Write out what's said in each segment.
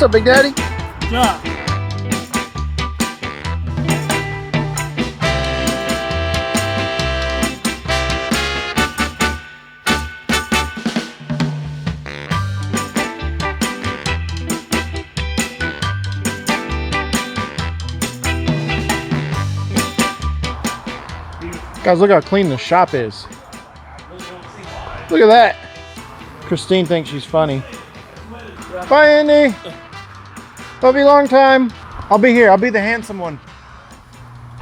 up, Big Daddy? Yeah. Guys, look how clean the shop is. Look at that. Christine thinks she's funny. Bye, Andy. It'll be a long time. I'll be here. I'll be the handsome one.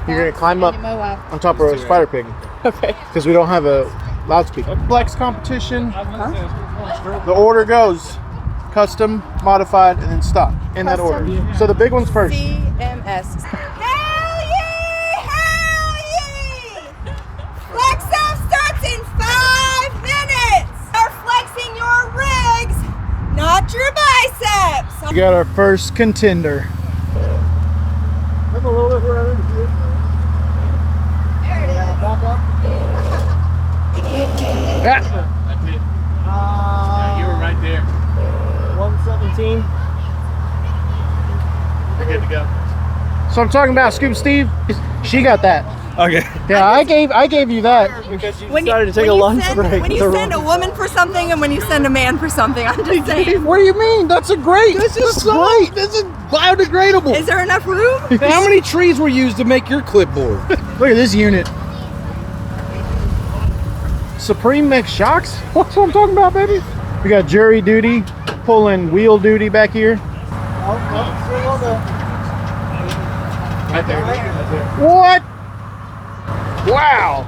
You're going to climb up on top of a spider pig. Okay. Because we don't have a loudspeaker. Flex competition. The order goes custom, modified, and then stock. In that order. So the big one's first. CMS. Hell yeah! Hell yeah! Flex off starts in 5 minutes. Start flexing your rigs, not your biceps. We got our first contender. That's it. You were right there. 117. You're good to go. So I'm talking about Scoop Steve. She got that. Okay. Yeah, I gave you that. Because you decided to take a lunch break. When you send a woman for something and when you send a man for something, I'm just saying. What do you mean? That's a great. This is great. This is biodegradable. Is there enough room? How many trees were used to make your clipboard? Look at this unit. Supreme Mix shocks? What's what I'm talking about, baby? We got jury duty, pulling wheel duty back here. Right there. What? Wow.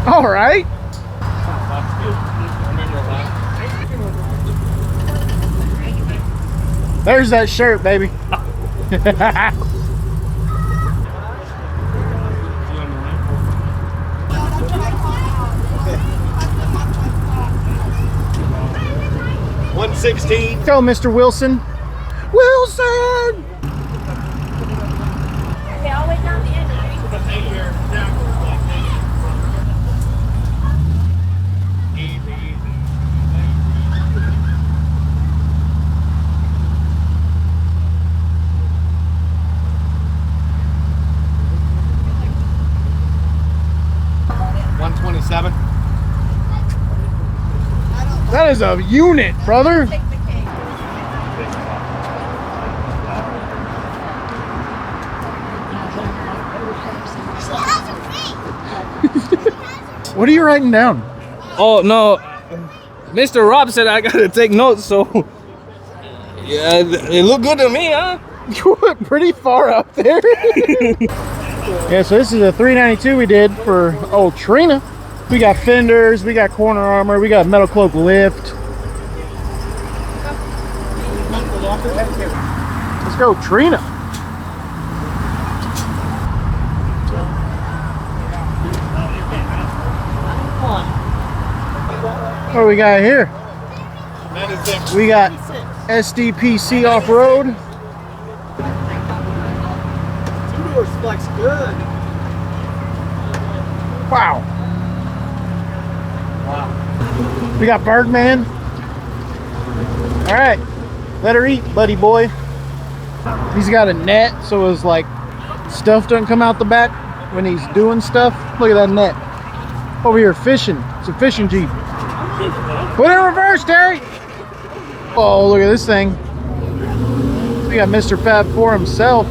All right. There's that shirt, baby. 116. Go, Mr. Wilson. Wilson! Okay, I'll wait down the end. That is a unit, brother. Take the cake. What are you writing down? Oh no, Mr. Rob said I gotta take notes, so yeah, it looked good to me, huh? You went pretty far up there. Yeah, so this is a 392 we did for old Trina. We got fenders, we got corner armor, we got metal cloak lift. Let's go, Trina. What do we got here? We got SDPC Offroad. Two-doors flex good. Wow. We got Birdman. All right, let her eat, buddy boy. He's got a net, so his like stuff doesn't come out the back when he's doing stuff. Look at that net. Over here fishing. It's a fishing Jeep. Put it in reverse, Terry. Oh, look at this thing. We got Mr. Fab 4 himself.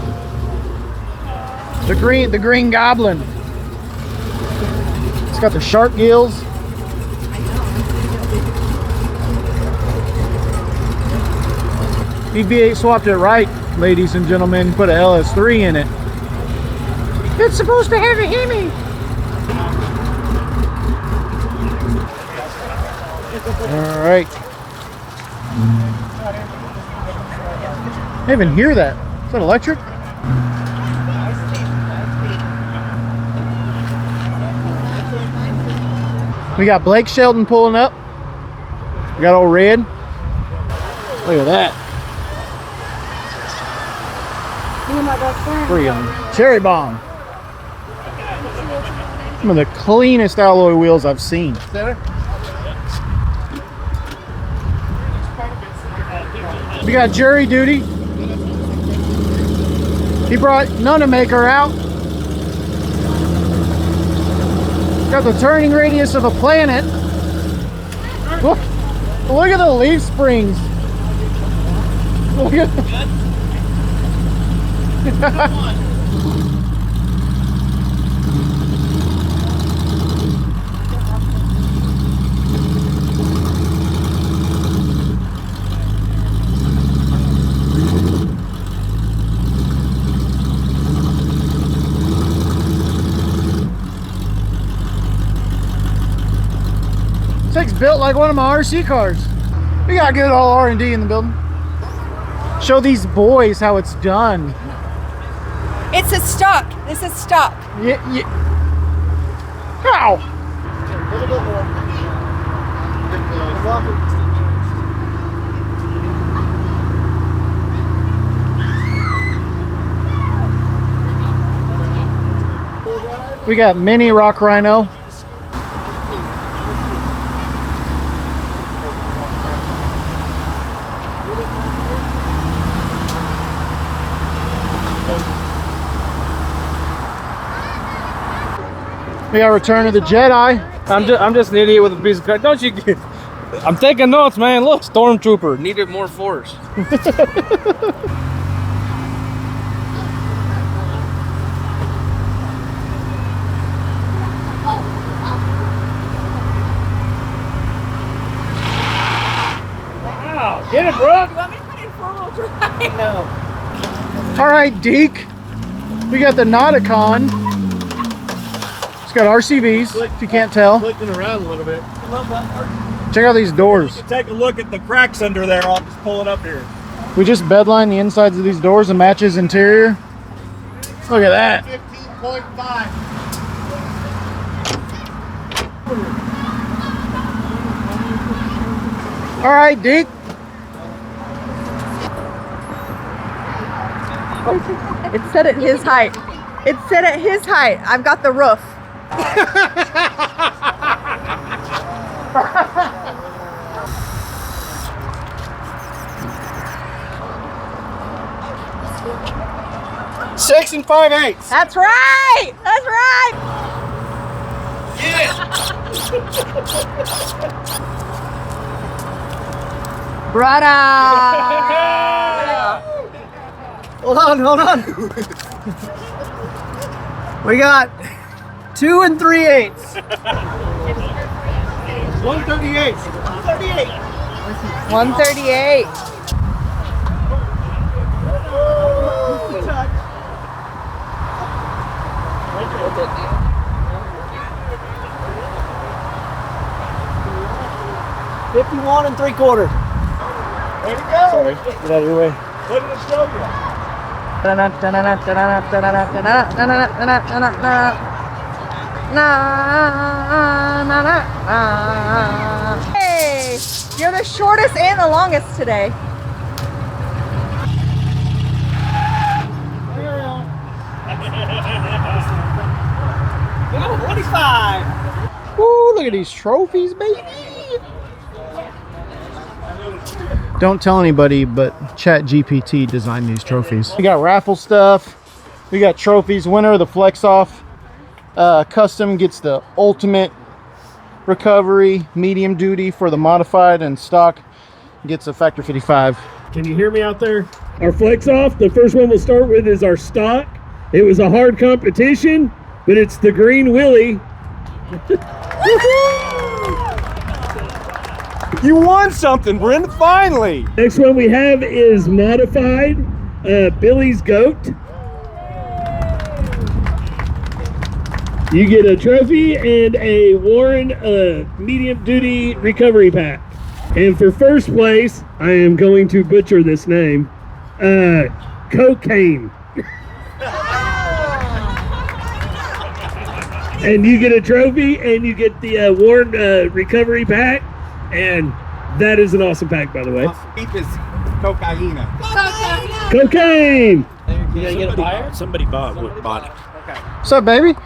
The green goblin. It's got the shark gills. He V8 swapped it right, ladies and gentlemen. Put a LS3 in it. It's supposed to have a Hemi. All right. I didn't even hear that. Is that electric? We got Blake Shelton pulling up. We got old Red. Look at that. Freaking cherry bomb. Some of the cleanest alloy wheels I've seen. We got jury duty. He brought Nunamaker out. Got the turning radius of a planet. Look at the leaf springs. Look at This thing's built like one of my RC cars. We got good old R&D in the building. Show these boys how it's done. It's a stock. This is stock. Yeah. How? A little bit more. We got mini Rock Rhino. We got Return of the Jedi. I'm just an idiot with a piece of car. Don't you get... I'm taking notes, man. Look, Stormtrooper needed more force. Wow, get it, Brooke. You want me to put in 4-wheel drive? No. All right, Deke. We got the Nauticon. It's got RCVs, if you can't tell. Clicking around a little bit. Check out these doors. Take a look at the cracks under there. I'll just pull it up here. We just bedline the insides of these doors and matches interior. Look at that. 15.5. All right, Deke. It's set at his height. It's set at his height. I've got the roof. Six and 5/8. That's right. That's right. Brother. Hold on. We got 2 and 3/8. 138. 138. $51 3/4. There you go. Sorry, get out of your way. What did it show you? Hey, you're the shortest and the longest today. Oh, 45. Ooh, look at these trophies, baby. Don't tell anybody, but ChatGPT designed these trophies. We got raffle stuff. We got trophies. Winner of the Flex Off Custom gets the ultimate recovery, medium duty for the modified, and stock gets a factor 55. Can you hear me out there? Our Flex Off, the first one we'll start with is our stock. It was a hard competition, but it's the Green Willie. You won something, Brent, finally. Next one we have is modified Billy's Goat. You get a trophy and a Warren medium duty recovery pack. And for first place, I am going to butcher this name, Cocaine. And you get a trophy and you get the Warren recovery pack. And that is an awesome pack, by the way. Deep is cocaine. Cocaine! You gotta get a buyer? Somebody bought it. What's up, baby?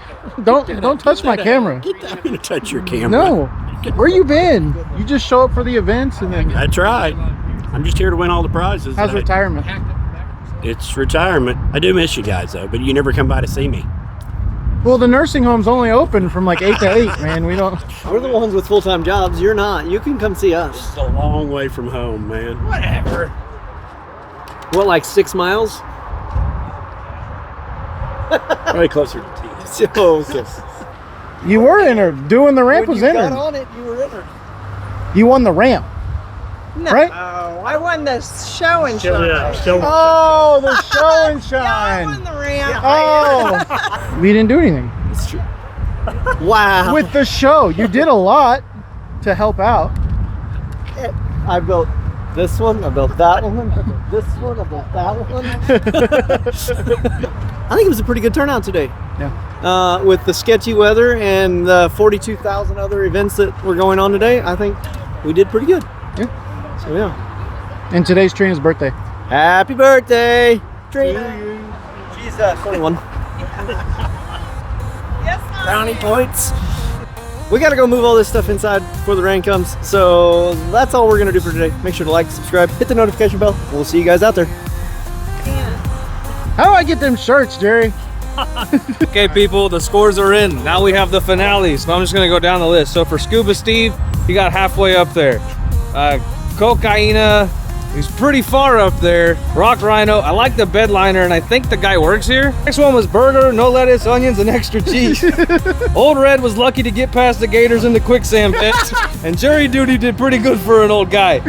Don't touch my camera. I'm gonna touch your camera. No. Where you been? You just show up for the events and then That's right. I'm just here to win all the prizes. How's retirement? It's retirement. I do miss you guys though, but you never come by to see me. Well, the nursing home's only open from like 8 to 8, man. We don't. We're the ones with full-time jobs. You're not. You can come see us. It's a long way from home, man. Whatever. What, like 6 miles? Probably closer to 10. Oh, okay. You were in her. Doing the ramp When was you in got her. on it, you were in her. You won the ramp, No, right? I won the show and shine. Oh, the show and Yeah, I shine. won the ramp. Oh, we didn't do anything It's true. Wow. with the show. You did a lot to help out. I built this one, I built that one, I built this one, I built that one. I think it was a pretty good turnout today. Yeah. With the sketchy weather and the 42,000 other events that were going on today, I think we did pretty good. Yeah. So yeah. And today's Trina's birthday. Happy birthday, Trina. She's 21. Yes, Brownie points. We gotta go move all this stuff inside before the rain comes. So that's all we're gonna do for today. Make sure to like, subscribe, hit the notification bell. We'll see you guys out there. How do I get them shirts, Jerry? Okay, people, the scores are in. Now we have the finale. So I'm just gonna go down the list. So for Scuba Steve, he got halfway up there. Cocaina, he's pretty far up there. Rock Rhino, I like the bed liner, and I think the guy works here. Next one was burger, no lettuce, onions, and extra cheese. Old Red was lucky to get past the gators in the quicksand pit. And Jerry Duty did pretty good for an old guy.